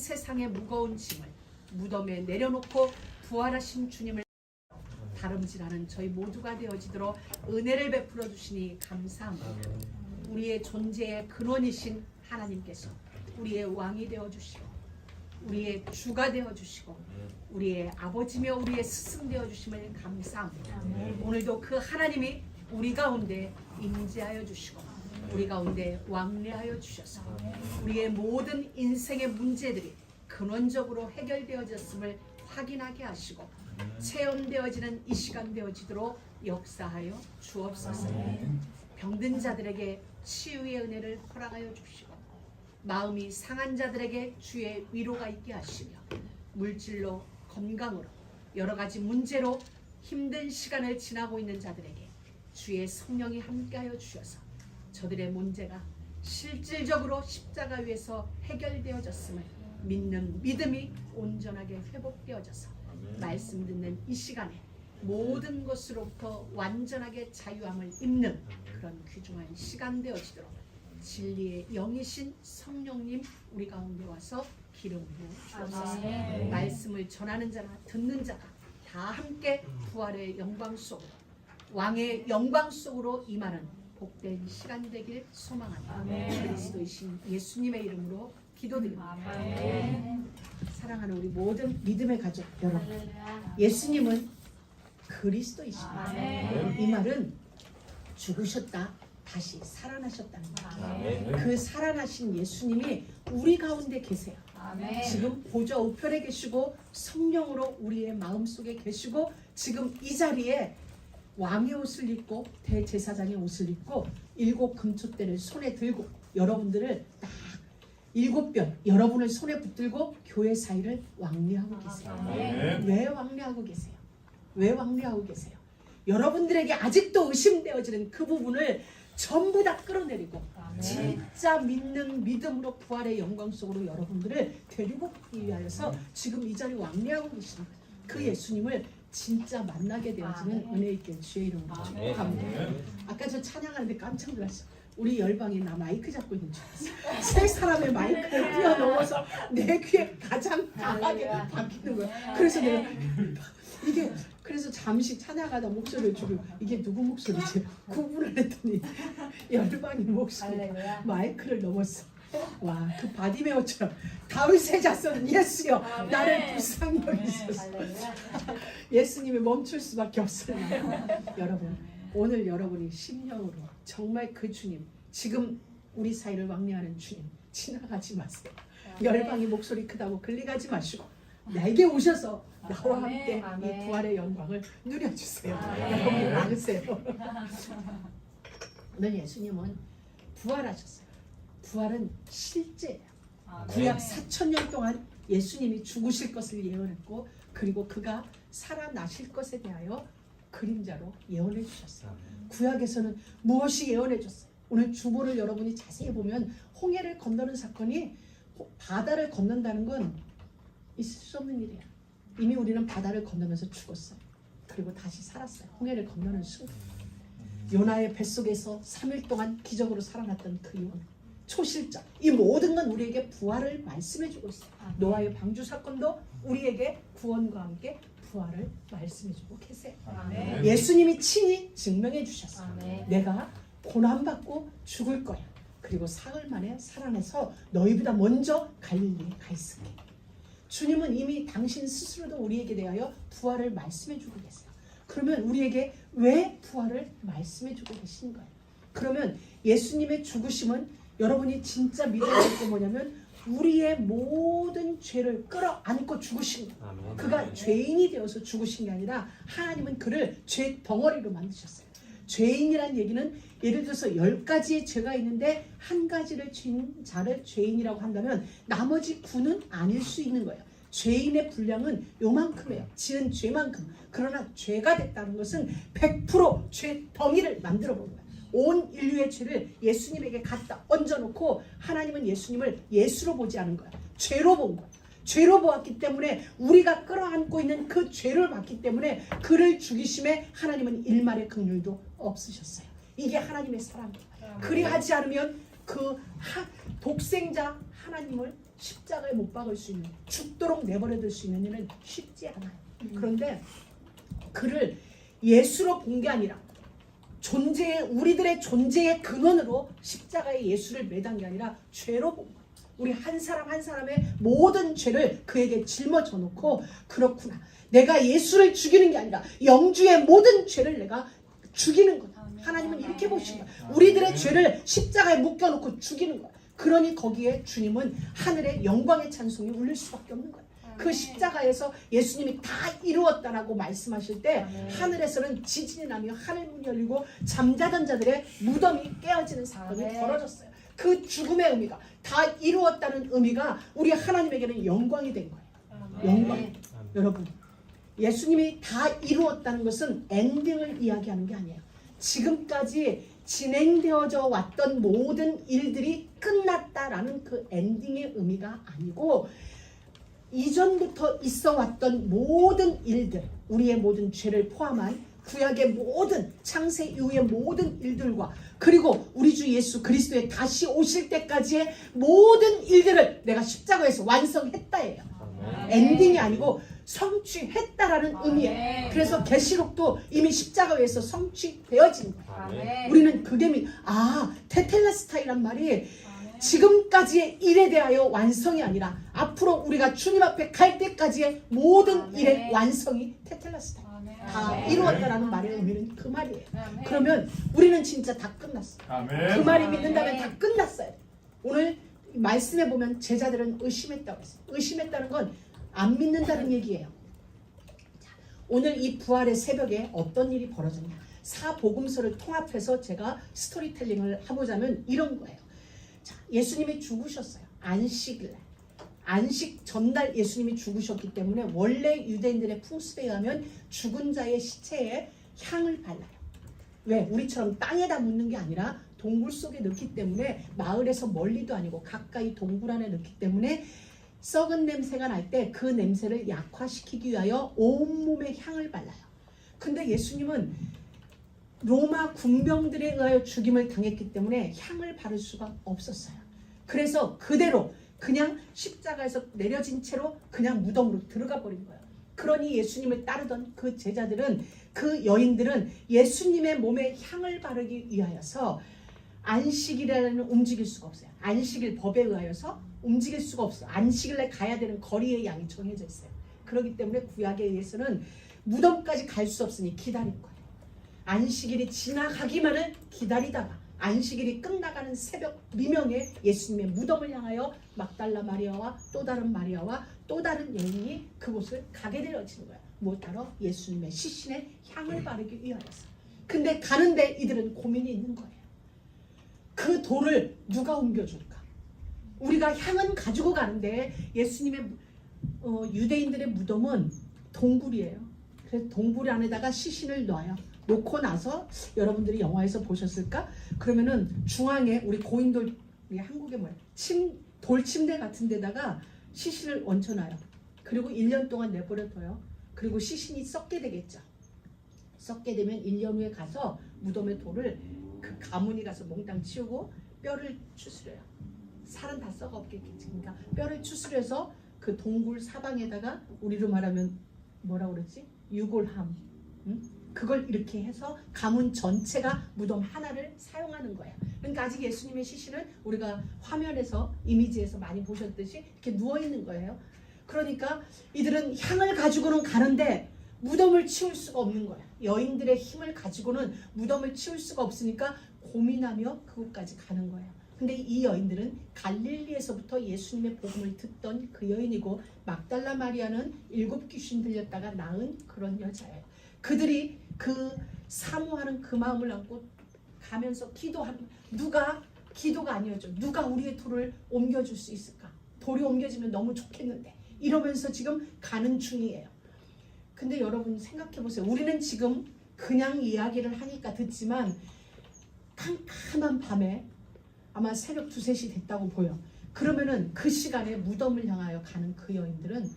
세상의 무거운 짐을 무덤에 내려놓고 부활하신 주님을 다름질하는 저희 모두가 되어지도록 은혜를 베풀어 주시니 감사합니다. 우리의 존재의 근원이신 하나님께서 우리의 왕이 되어주시고 우리의 주가 되어주시고 우리의 아버지며 우리의 스승 되어주심을 감사합니다. 오늘도 그 하나님이 우리 가운데 임재하여 주시고 우리 가운데 왕래하여 주셔서 우리의 모든 인생의 문제들이 근원적으로 해결되어졌음을 확인하게 하시고 체험되어지는 이 시간 되어지도록 역사하여 주옵소서. 병든 자들에게 치유의 은혜를 허락하여 주시고 마음이 상한 자들에게 주의 위로가 있게 하시며 물질로 건강으로 여러 가지 문제로 힘든 시간을 지나고 있는 자들에게 주의 성령이 함께하여 주셔서 저들의 문제가 실질적으로 십자가 위에서 해결되어졌음을 믿는 믿음이 온전하게 회복되어져서 말씀 듣는 이 시간에 모든 것으로부터 완전하게 자유함을 입는 그런 귀중한 시간 되어지도록 진리의 영이신 성령님 우리 가운데 와서 기름 부어 주옵소서. 말씀을 전하는 자나 듣는 자가 다 함께 부활의 영광 속으로 왕의 영광 속으로 임하는 복된 시간 되길 소망합니다. 그리스도이신 예수님의 이름으로 기도드립니다. 사랑하는 우리 모든 믿음의 가족 여러분, 예수님은 그리스도이십니다. 이 말은 죽으셨다 다시 살아나셨다는 거예요. 그 살아나신 예수님이 우리 가운데 계세요. 지금 보좌 우편에 계시고 성령으로 우리의 마음속에 계시고 지금 이 자리에 왕의 옷을 입고 대제사장의 옷을 입고 7 금촛대를 손에 들고 여러분들을 딱 7별 여러분을 손에 붙들고 교회 사이를 왕래하고 계세요. 왜 왕래하고 계세요? 왜 왕래하고 계세요? 여러분들에게 아직도 의심되어지는 그 부분을 전부 다 끌어내리고 진짜 믿는 믿음으로 부활의 영광 속으로 여러분들을 데리고 가기 위하여서 지금 이 자리 왕래하고 계시는 그 예수님을 진짜 만나게 되어지는 은혜 있게 주의 이름으로 축복합니다. 아까 저 찬양하는데 깜짝 놀랐어요. 우리 열방이 나 마이크 잡고 있는 줄 알았어요. 세 사람의 마이크를 뛰어넘어서 내 귀에 가장 강하게 박히는 거예요. 그래서 내가 이게 그래서 잠시 찬양하다 목소리를 줄이고 이게 누구 목소리지? 구분을 했더니 열방의 목소리 마이크를 넘었어. 와, 그 바디메오처럼 다윗의 자손은 예수여 나를 불쌍히 여기소서. 예수님이 멈출 수밖에 없어요. 여러분, 오늘 여러분이 심령으로 정말 그 주님, 지금 우리 사이를 왕래하는 주님 지나가지 마세요. 열방이 목소리 크다고 끌려가지 마시고 내게 오셔서 나와 함께 이 부활의 영광을 누려주세요. 여러분 나으세요. 오늘 예수님은 부활하셨어요. 부활은 실제예요. 구약 4000년 동안 예수님이 죽으실 것을 예언했고 그리고 그가 살아나실 것에 대하여 그림자로 예언해 주셨어요. 구약에서는 무엇이 예언해 줬어요? 오늘 주보를 여러분이 자세히 보면 홍해를 건너는 사건이 바다를 건넌다는 건 있을 수 없는 일이에요. 이미 우리는 바다를 건너면서 죽었어요. 그리고 다시 살았어요. 홍해를 건너는 순간. 요나의 뱃속에서 3일 동안 기적으로 살아났던 그 요나. 초실자. 이 모든 건 우리에게 부활을 말씀해주고 있어요. 노아의 방주 사건도 우리에게 구원과 함께 부활을 말씀해주고 계세요. 예수님이 친히 증명해 주셨어요. 내가 고난받고 죽을 거야. 그리고 사흘 만에 살아나서 너희보다 먼저 갈릴리에 가 있을게. 주님은 이미 당신 스스로도 우리에게 대하여 부활을 말씀해주고 계세요. 그러면 우리에게 왜 부활을 말씀해주고 계신 거예요? 그러면 예수님의 죽으심은 여러분이 진짜 믿어야 될 게 뭐냐면 우리의 모든 죄를 끌어안고 죽으신 거예요. 그가 죄인이 되어서 죽으신 게 아니라 하나님은 그를 죄 덩어리로 만드셨어요. 죄인이란 얘기는 예를 들어서 10가지의 죄가 있는데 한 가지를 지은 자를 죄인이라고 한다면 나머지 9는 아닐 수 있는 거예요. 죄인의 분량은 요만큼이에요. 지은 죄만큼. 그러나 죄가 됐다는 것은 100% 죄 덩이를 만들어 본 거예요. 온 인류의 죄를 예수님에게 갖다 얹어놓고 하나님은 예수님을 예수로 보지 않은 거야. 죄로 본 거야. 죄로 보았기 때문에 우리가 끌어안고 있는 그 죄를 봤기 때문에 그를 죽이심에 하나님은 일말의 긍휼도 없으셨어요. 이게 하나님의 사랑이에요. 그리하지 않으면 그 독생자 하나님을 십자가에 못 박을 수 있는, 죽도록 내버려둘 수 있는 일은 쉽지 않아요. 그런데 그를 예수로 본 게 아니라 우리들의 존재의 근원으로 십자가에 예수를 매단 게 아니라 죄로 본 거예요. 우리 한 사람 한 사람의 모든 죄를 그에게 짊어져 놓고, 그렇구나, 내가 예수를 죽이는 게 아니라 영주의 모든 죄를 내가 죽이는 거다. 하나님은 이렇게 보신 거야. 우리들의 죄를 십자가에 묶여놓고 죽이는 거야. 그러니 거기에 주님은 하늘의 영광의 찬송이 울릴 수밖에 없는 거야. 그 십자가에서 예수님이 다 이루었다라고 말씀하실 때 하늘에서는 지진이 나며 하늘 문이 열리고 잠자던 자들의 무덤이 깨어지는 사건이 벌어졌어요. 그 죽음의 의미가, 다 이루었다는 의미가 우리 하나님에게는 영광이 된 거예요. 영광. 여러분, 예수님이 다 이루었다는 것은 엔딩을 이야기하는 게 아니에요. 지금까지 진행되어져 왔던 모든 일들이 끝났다라는 그 엔딩의 의미가 아니고, 이전부터 있어 왔던 모든 일들, 우리의 모든 죄를 포함한 구약의 모든, 창세 이후의 모든 일들과, 그리고 우리 주 예수 그리스도의 다시 오실 때까지의 모든 일들을 내가 십자가에서 완성했다예요. 엔딩이 아니고 성취했다라는 의미예요. 그래서 계시록도 이미 십자가에서 성취되어진 거예요. 우리는 그게 테텔레스타이란 말이 지금까지의 일에 대하여 완성이 아니라 앞으로 우리가 주님 앞에 갈 때까지의 모든 일의 완성이 테텔레스타, 다 이루었다라는 말의 의미는 그 말이에요. 그러면 우리는 진짜 다 끝났어요. 그 말이 믿는다면 다 끝났어요. 오늘 말씀에 보면 제자들은 의심했다고 했어요. 의심했다는 건 안 믿는다는 얘기예요. 오늘 이 부활의 새벽에 어떤 일이 벌어졌냐, 사복음서를 통합해서 제가 스토리텔링을 해보자면 이런 거예요. 자, 예수님이 죽으셨어요. 안식일, 안식 전날 예수님이 죽으셨기 때문에 원래 유대인들의 풍습에 의하면 죽은 자의 시체에 향을 발라요. 왜? 우리처럼 땅에다 묻는 게 아니라 동굴 속에 넣기 때문에, 마을에서 멀리도 아니고 가까이 동굴 안에 넣기 때문에 썩은 냄새가 날 때 그 냄새를 약화시키기 위하여 온몸에 향을 발라요. 근데 예수님은 로마 군병들에 의하여 죽임을 당했기 때문에 향을 바를 수가 없었어요. 그래서 그대로 그냥 십자가에서 내려진 채로 그냥 무덤으로 들어가 버린 거예요. 그러니 예수님을 따르던 그 제자들은, 그 여인들은 예수님의 몸에 향을 바르기 위하여서 안식일에는 움직일 수가 없어요. 안식일 법에 의하여서 움직일 수가 없어요. 안식일에 가야 되는 거리의 양이 정해져 있어요. 그렇기 때문에 구약에 의해서는 무덤까지 갈 수 없으니 기다린 거예요. 안식일이 지나가기만을 기다리다가 안식일이 끝나가는 새벽 미명에 예수님의 무덤을 향하여 막달라 마리아와 또 다른 마리아와 또 다른 여인이 그곳을 가게 되어지는 거예요. 무엇하러? 예수님의 시신에 향을 바르기 위하여서. 근데 가는데 이들은 고민이 있는 거예요. 그 돌을 누가 옮겨줄까? 우리가 향은 가지고 가는데 예수님의 유대인들의 무덤은 동굴이에요. 그래서 동굴 안에다가 시신을 놔요. 놓고 나서, 여러분들이 영화에서 보셨을까? 그러면은 중앙에 우리 고인돌, 한국에 돌침대 같은 데다가 시신을 얹혀놔요. 그리고 1년 동안 내버려둬요. 그리고 시신이 썩게 되겠죠. 썩게 되면 1년 후에 가서 무덤의 돌을 그 가문이 가서 몽땅 치우고 뼈를 추스려요. 살은 다 썩어 없겠지. 그러니까 뼈를 추스려서 그 동굴 사방에다가, 우리로 말하면 뭐라 그러지? 유골함. 그걸 이렇게 해서 가문 전체가 무덤 하나를 사용하는 거예요. 그러니까 아직 예수님의 시신은 우리가 화면에서, 이미지에서 많이 보셨듯이 이렇게 누워 있는 거예요. 그러니까 이들은 향을 가지고는 가는데 무덤을 치울 수가 없는 거예요. 여인들의 힘을 가지고는 무덤을 치울 수가 없으니까 고민하며 그곳까지 가는 거예요. 근데 이 여인들은 갈릴리에서부터 예수님의 복음을 듣던 그 여인이고, 막달라 마리아는 7 귀신 들렸다가 나은 그런 여자예요. 그들이 그 사모하는 그 마음을 안고 가면서 기도하는, 기도가 아니었죠. 누가 우리의 돌을 옮겨줄 수 있을까? 돌이 옮겨지면 너무 좋겠는데, 이러면서 지금 가는 중이에요. 근데 여러분 생각해 보세요. 우리는 지금 그냥 이야기를 하니까 듣지만, 캄캄한 밤에 아마 새벽 2, 3시 됐다고 보여. 그러면은 그 시간에 무덤을 향하여 가는 그 여인들은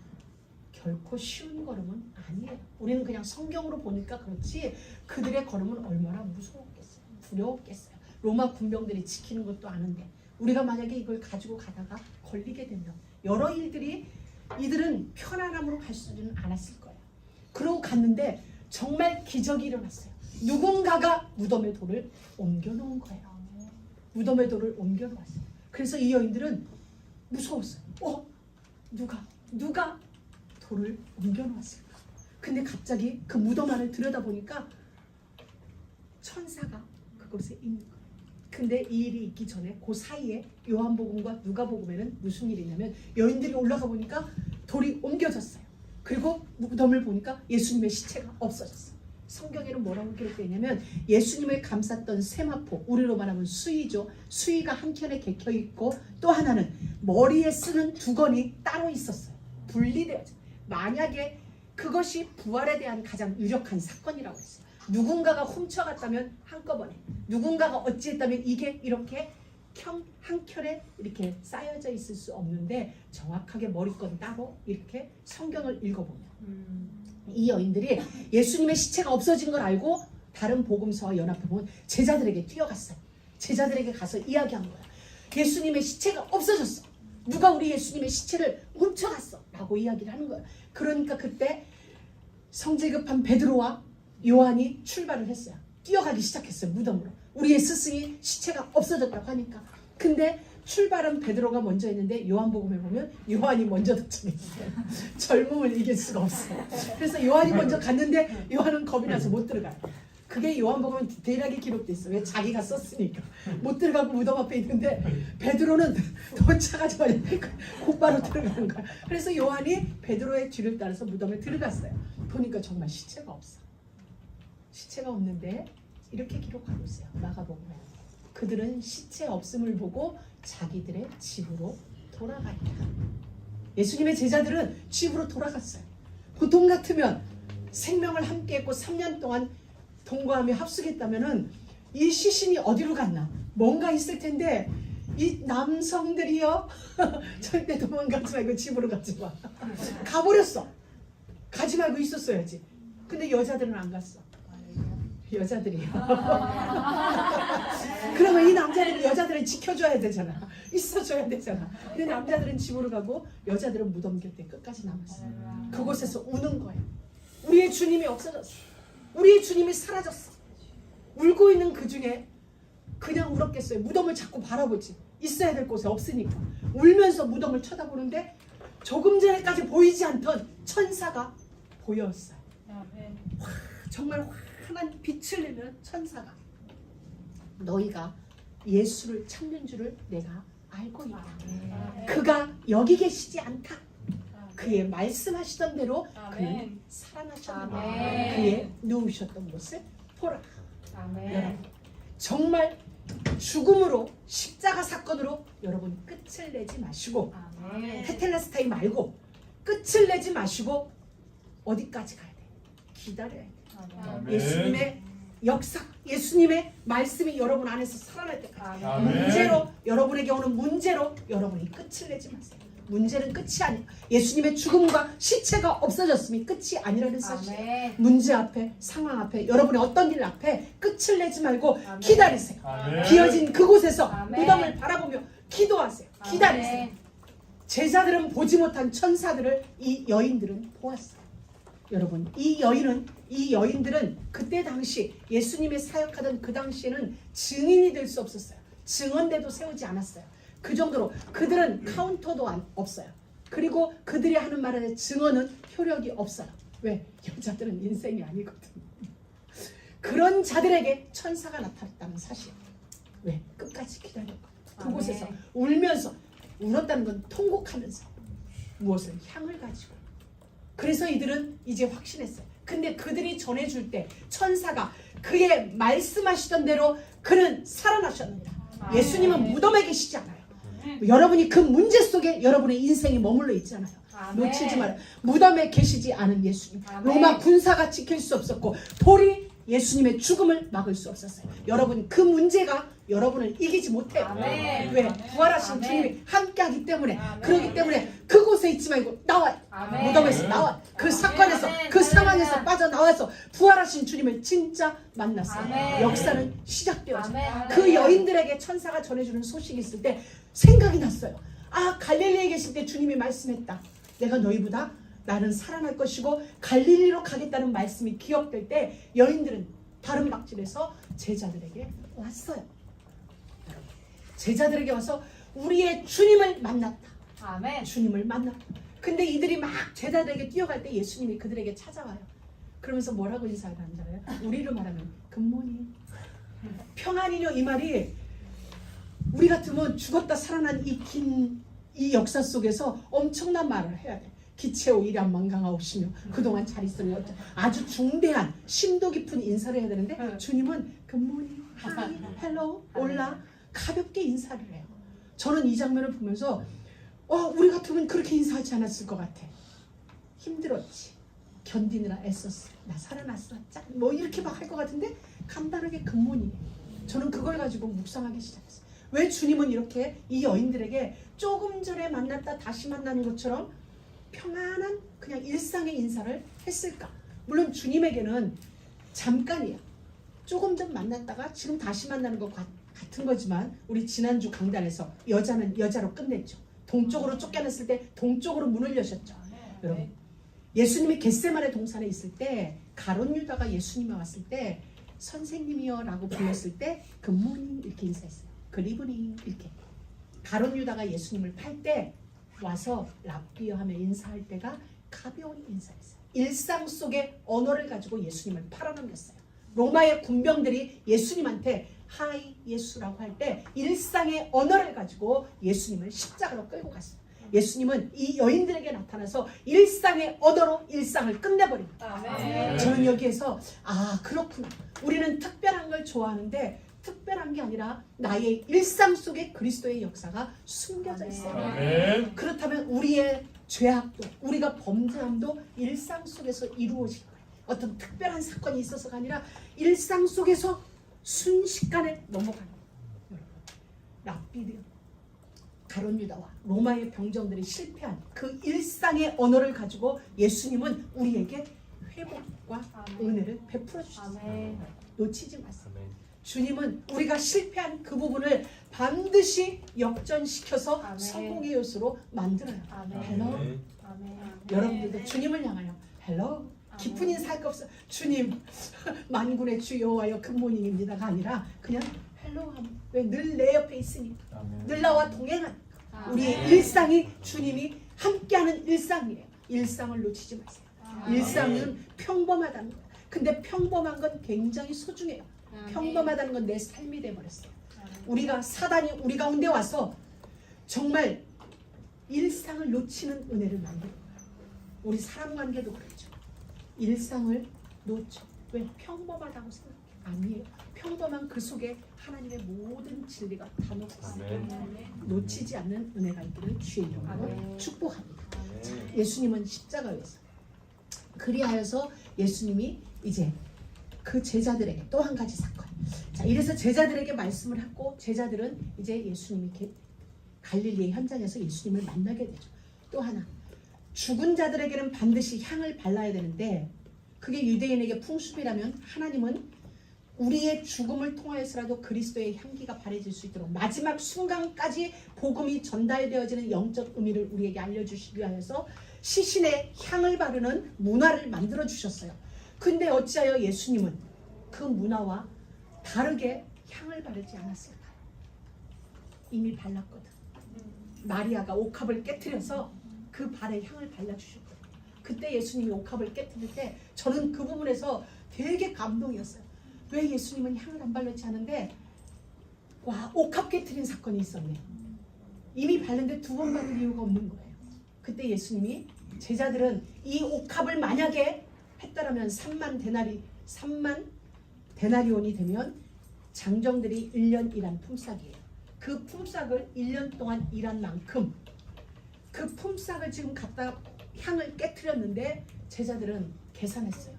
결코 쉬운 걸음은 아니에요. 우리는 그냥 성경으로 보니까 그렇지, 그들의 걸음은 얼마나 무서웠겠어요. 두려웠겠어요. 로마 군병들이 지키는 것도 아는데 우리가 만약에 이걸 가지고 가다가 걸리게 되면 여러 일들이 이들은 편안함으로 갈 수는 않았을 거예요. 그러고 갔는데 정말 기적이 일어났어요. 누군가가 무덤의 돌을 옮겨놓은 거예요. 무덤의 돌을 옮겨놓았어요. 그래서 이 여인들은 무서웠어요. 누가 돌을 옮겨놓았을까? 근데 갑자기 그 무덤 안을 들여다보니까 천사가 그곳에 있는 거예요. 근데 이 일이 있기 전에 그 사이에 요한복음과 누가복음에는 무슨 일이 있냐면 여인들이 올라가 보니까 돌이 옮겨졌어요. 그리고 무덤을 보니까 예수님의 시체가 없어졌어요. 성경에는 뭐라고 기록되어 있냐면 예수님을 감쌌던 세마포, 우리로 말하면 수의죠. 수의가 한켠에 개켜 있고 또 하나는 머리에 쓰는 두건이 따로 있었어요. 분리되어져. 만약에 그것이 부활에 대한 가장 유력한 사건이라고 했어요. 누군가가 훔쳐갔다면 한꺼번에, 누군가가 어찌했다면 이게 이렇게 한켠에 이렇게 쌓여져 있을 수 없는데 정확하게 머리건 따로 이렇게 성경을 읽어보면 이 여인들이 예수님의 시체가 없어진 걸 알고 다른 복음서와 연합해 보면 제자들에게 뛰어갔어요. 제자들에게 가서 이야기한 거야. 예수님의 시체가 없어졌어. 누가 우리 예수님의 시체를 훔쳐갔어 라고 이야기를 하는 거야. 그러니까 그때 성질 급한 베드로와 요한이 출발을 했어요. 뛰어가기 시작했어요. 무덤으로. 우리의 스승이 시체가 없어졌다고 하니까. 근데 출발은 베드로가 먼저 했는데 요한복음에 보면 요한이 먼저 도착했어요. 젊음을 이길 수가 없어요. 그래서 요한이 먼저 갔는데 요한은 겁이 나서 못 들어가요. 그게 요한복음은 디테일하게 기록돼 있어요. 왜? 자기가 썼으니까. 못 들어가고 무덤 앞에 있는데 베드로는 도착하자마자 곧바로 들어가는 거야. 그래서 요한이 베드로의 뒤를 따라서 무덤에 들어갔어요. 보니까 정말 시체가 없어. 시체가 없는데 이렇게 기록하고 있어요. 마가복음에. 그들은 시체 없음을 보고 자기들의 집으로 돌아갔다. 예수님의 제자들은 집으로 돌아갔어요. 보통 같으면 생명을 함께했고 3년 동안 동거하며 합숙했다면은 이 시신이 어디로 갔나? 뭔가 있을 텐데 이 남성들이요 절대 도망가지 말고 집으로 가지 마. 가버렸어. 가지 말고 있었어야지. 근데 여자들은 안 갔어. 여자들이요. 그러면 이 남자들은 여자들을 지켜줘야 되잖아. 있어줘야 되잖아. 근데 남자들은 집으로 가고 여자들은 무덤 곁에 끝까지 남았어요. 그곳에서 우는 거예요. 우리의 주님이 없어졌어. 우리의 주님이 사라졌어. 울고 있는 그 중에 그냥 울었겠어요. 무덤을 자꾸 바라보지. 있어야 될 곳에 없으니까. 울면서 무덤을 쳐다보는데 조금 전에까지 보이지 않던 천사가 보였어요. 정말 환한 빛을 내는 천사가 너희가 예수를 찾는 줄을 내가 알고 있다. 그가 여기 계시지 않다. 그의 말씀하시던 대로 그는 살아나셨느니라. 그의 누우셨던 곳을 보라. 여러분 정말 죽음으로 십자가 사건으로 여러분 끝을 내지 마시고 테텔레스타이 말고 끝을 내지 마시고 어디까지 가야 돼? 기다려야 돼. 예수님의 역사, 예수님의 말씀이 여러분 안에서 살아날 때까지 문제로 여러분에게 오는 문제로 여러분이 끝을 내지 마세요. 문제는 끝이 아니야. 예수님의 죽음과 시체가 없어졌음이 끝이 아니라는 사실. 문제 앞에, 상황 앞에, 여러분의 어떤 일 앞에 끝을 내지 말고 기다리세요. 비어진 그곳에서 무덤을 바라보며 기도하세요. 기다리세요. 제자들은 보지 못한 천사들을 이 여인들은 보았어요. 여러분 이 여인들은 그때 당시 예수님의 사역하던 그 당시에는 증인이 될 수 없었어요. 증언대도 세우지 않았어요. 그 정도로 그들은 카운터도 없어요. 그리고 그들이 하는 말에 증언은 효력이 없어요. 왜? 여자들은 인생이 아니거든. 그런 자들에게 천사가 나타났다는 사실. 왜? 끝까지 기다렸고 그곳에서 울면서 울었다는 건 통곡하면서 무엇을? 향을 가지고. 그래서 이들은 이제 확신했어요. 근데 그들이 전해줄 때 천사가 그의 말씀하시던 대로 그는 살아나셨느니라. 예수님은 무덤에 계시지 않아요. 여러분이 그 문제 속에 여러분의 인생이 머물러 있잖아요. 놓치지 말아요. 무덤에 계시지 않은 예수님. 로마 군사가 지킬 수 없었고 돌이 예수님의 죽음을 막을 수 없었어요. 여러분 그 문제가 여러분을 이기지 못해요. 아멘. 왜? 부활하신 아멘. 주님이 함께하기 때문에. 아멘. 그렇기 때문에 그곳에 있지 말고 나와요. 아멘. 무덤에서 나와. 그 아멘. 사건에서 아멘. 그 상황에서 아멘. 빠져나와서 부활하신 주님을 진짜 만났어요. 아멘. 역사는 시작되어져. 아멘. 그 여인들에게 천사가 전해주는 소식이 있을 때 생각이 났어요. 아, 갈릴리에 계실 때 주님이 말씀했다. 내가 너희보다 나는 살아날 것이고 갈릴리로 가겠다는 말씀이 기억될 때 여인들은 다른 막집에서 제자들에게 왔어요. 제자들에게 와서 우리의 주님을 만났다. 아멘. 주님을 만났다. 근데 이들이 막 제자들에게 뛰어갈 때 예수님이 그들에게 찾아와요. 그러면서 뭐라고 인사를 하잖아요. 우리로 말하면 굿모닝, 평안이뇨. 이 말이 우리 같으면 죽었다 살아난 이 역사 속에서 엄청난 말을 해야 돼. 기체오 이란 만강하옵시며 그동안 잘 있으며 아주 중대한 심도 깊은 인사를 해야 되는데 주님은 굿모닝, 하이, 헬로, 올라 가볍게 인사를 해요. 저는 이 장면을 보면서 우리 같으면 그렇게 인사하지 않았을 것 같아. 힘들었지. 견디느라 애썼어. 나 살아났어. 뭐 이렇게 막 할 것 같은데 간단하게 굿모닝. 저는 그걸 가지고 묵상하기 시작했어요. 왜 주님은 이렇게 이 여인들에게 조금 전에 만났다 다시 만나는 것처럼 평안한 그냥 일상의 인사를 했을까? 물론 주님에게는 잠깐이야. 조금 전 만났다가 지금 다시 만나는 것 같은 거지만 우리 지난주 강단에서 여자는 여자로 끝냈죠. 동쪽으로 쫓겨났을 때 동쪽으로 문을 여셨죠. 여러분, 예수님이 겟세마네 동산에 있을 때 가룟 유다가 예수님이 왔을 때 선생님이여 라고 불렀을 때 굿모닝 이렇게 인사했어요. 굿이브닝 이렇게. 가룟 유다가 예수님을 팔 때 와서 랍비여 하며 인사할 때가 가벼운 인사였어요. 일상 속의 언어를 가지고 예수님을 팔아넘겼어요. 로마의 군병들이 예수님한테 하이 예수라고 할 때 일상의 언어를 가지고 예수님을 십자가로 끌고 갔어요. 예수님은 이 여인들에게 나타나서 일상의 언어로 일상을 끝내버립니다. 아멘. 저는 여기에서 그렇구나. 우리는 특별한 걸 좋아하는데 특별한 게 아니라 나의 일상 속에 그리스도의 역사가 숨겨져 있어요. 아멘. 그렇다면 우리의 죄악도 우리가 범죄함도 일상 속에서 이루어질 거예요. 어떤 특별한 사건이 있어서가 아니라 일상 속에서 순식간에 넘어가는 거예요. 랍비드, 가룟 유다와 로마의 병정들이 실패한 그 일상의 언어를 가지고 예수님은 우리에게 회복과 은혜를 베풀어 주셨어요. 아멘. 놓치지 마세요. 아멘. 주님은 우리가 실패한 그 부분을 반드시 역전시켜서 아멘. 성공의 요소로 만들어요. 아멘. 헬로. 아멘. 여러분들도 주님을 향하여 헬로. 깊은 인사할 거 없어. 주님, 만군의 주 여호와여 굿모닝입니다가 아니라 그냥 헬로 하면 늘 내 옆에 있으니까. 늘 나와 동행하니까. 우리의 일상이 주님이 함께하는 일상이에요. 일상을 놓치지 마세요. 일상은 평범하다는 거예요. 근데 평범한 건 굉장히 소중해요. 평범하다는 건 내 삶이 돼버렸어요. 우리가 사단이 우리 가운데 와서 정말 일상을 놓치는 은혜를 만드는 거예요. 우리 사람 관계도 그렇죠. 일상을 놓쳐. 왜? 평범하다고 생각해. 아니에요. 평범한 그 속에 하나님의 모든 진리가 다 녹아 있어요. 놓치지 않는 은혜가 있기를 주의 이름으로 축복합니다. 자, 예수님은 십자가에서 그리하여서 예수님이 이제 그 제자들에게 또 한 가지 사건. 자, 이래서 제자들에게 말씀을 하고 제자들은 이제 예수님이 갈릴리의 현장에서 예수님을 만나게 되죠. 또 하나, 죽은 자들에게는 반드시 향을 발라야 되는데 그게 유대인에게 풍습이라면 하나님은 우리의 죽음을 통하여서라도 그리스도의 향기가 바래질 수 있도록 마지막 순간까지 복음이 전달되어지는 영적 의미를 우리에게 알려주시기 위해서 시신에 향을 바르는 문화를 만들어 주셨어요. 근데 어찌하여 예수님은 그 문화와 다르게 향을 바르지 않았을까요? 이미 발랐거든. 마리아가 옥합을 깨트려서 그 발에 향을 발라주셨거든요. 그때 예수님이 옥합을 깨트릴 때 저는 그 부분에서 되게 감동이었어요. 왜 예수님은 향을 안 발랐지 하는데 옥합 깨트린 사건이 있었네. 이미 바른데 두 번 바를 이유가 없는 거예요. 그때 예수님이 제자들은 이 옥합을 만약에 했더라면 3만 데나리온이 되면 장정들이 1년 일한 품삯이에요. 그 품삯을 1년 동안 일한 만큼 그 품삯을 지금 갖다 향을 깨트렸는데 제자들은 계산했어요.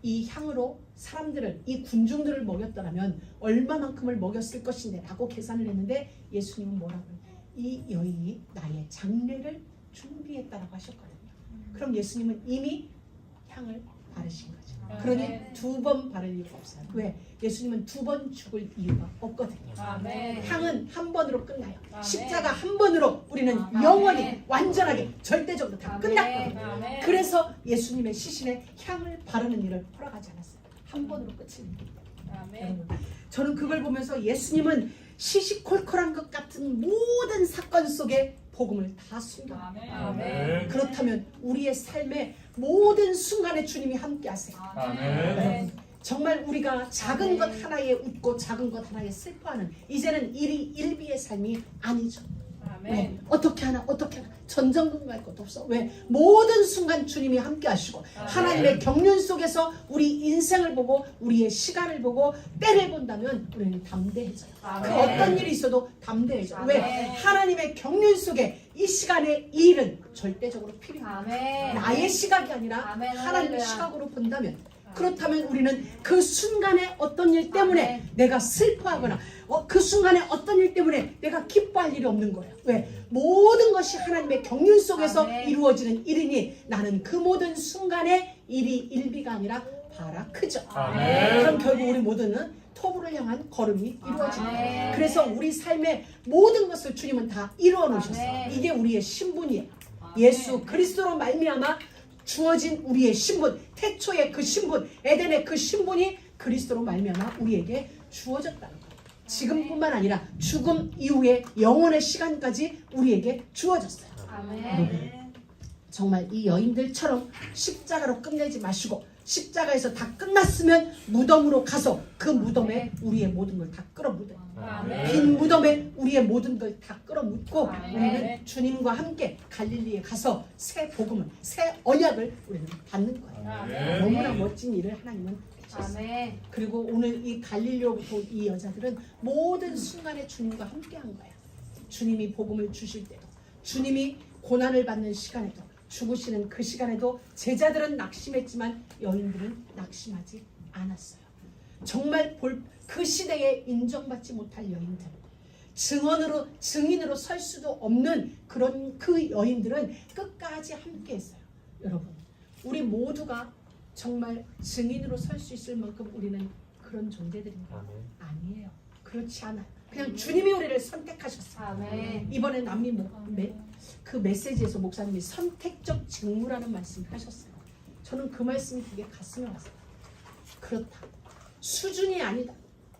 이 향으로 사람들을, 이 군중들을 먹였더라면 얼마만큼을 먹였을 것인데 라고 계산을 했는데 예수님은 뭐라고 해요? 이 여인이 나의 장례를 준비했다라고 하셨거든요. 그럼 예수님은 이미 향을 바르신 거죠. 그러니 두 번 바를 이유가 없어요. 왜? 예수님은 두 번 죽을 이유가 없거든요. 향은 한 번으로 끝나요. 십자가 한 번으로 우리는 영원히 완전하게 절대적으로 다 끝났거든요. 그래서 예수님의 시신에 향을 바르는 일을 허락하지 않았어요. 한 번으로 끝을 냅니다. 여러분, 저는 그걸 보면서 예수님은 시시콜콜한 것 같은 모든 사건 속에 복음을 다 숨깁니다. 그렇다면 우리의 삶의 모든 순간에 주님이 함께 하세요. 여러분, 정말 우리가 작은 것 하나에 웃고 작은 것 하나에 슬퍼하는 이제는 일비의 삶이 아니죠. 왜? 어떻게 하나 전전긍긍할 것도 없어. 왜? 모든 순간 주님이 함께 하시고 하나님의 경륜 속에서 우리 인생을 보고 우리의 시간을 보고 때를 본다면 우리는 담대해져요. 그 어떤 일이 있어도 담대해져요. 왜? 하나님의 경륜 속에 이 시간의 이 일은 절대적으로 필요해요. 나의 시각이 아니라 하나님의 시각으로 본다면, 그렇다면 우리는 그 순간에 어떤 일 때문에 내가 슬퍼하거나 그 순간에 어떤 일 때문에 내가 기뻐할 일이 없는 거예요. 왜? 모든 것이 하나님의 경륜 속에서 이루어지는 일이니 나는 그 모든 순간에 일이 일비가 아니라 바라크죠. 그럼 결국 우리 모두는 토부를 향한 걸음이 이루어집니다. 그래서 우리 삶의 모든 것을 주님은 다 이루어 놓으셨어요. 이게 우리의 신분이에요. 예수 그리스도로 말미암아 주어진 우리의 신분, 태초의 그 신분, 에덴의 그 신분이 그리스도로 말미암아 우리에게 주어졌다는 거예요. 지금뿐만 아니라 죽음 이후의 영원의 시간까지 우리에게 주어졌어요. 정말 이 여인들처럼 십자가로 끝내지 마시고 십자가에서 다 끝났으면 무덤으로 가서 그 무덤에 우리의 모든 걸 다 끌어묻어요. 빈 무덤에 우리의 모든 걸 다 끌어묻고 우리는 주님과 함께 갈릴리에 가서 새 복음을, 새 언약을 우리는 받는 거예요. 너무나 멋진 일을 하나님은 하셨어요. 그리고 오늘 이 갈릴리로부터 이 여자들은 모든 순간에 주님과 함께 한 거예요. 주님이 복음을 주실 때도, 주님이 고난을 받는 시간에도, 죽으시는 그 시간에도 제자들은 낙심했지만 여인들은 낙심하지 않았어요. 정말 그 시대에 인정받지 못할 여인들, 증인으로 설 수도 없는 그런 그 여인들은 끝까지 함께했어요. 여러분, 우리 모두가 정말 증인으로 설 수 있을 만큼 우리는 그런 존재들인가? 아니에요. 그렇지 않아요. 그냥 주님이 우리를 선택하셨어요. 이번에 남미 그 메시지에서 목사님이 선택적 직무라는 말씀을 하셨어요. 저는 그 말씀이 되게 가슴에 왔어요. 그렇다. 수준이 아니다.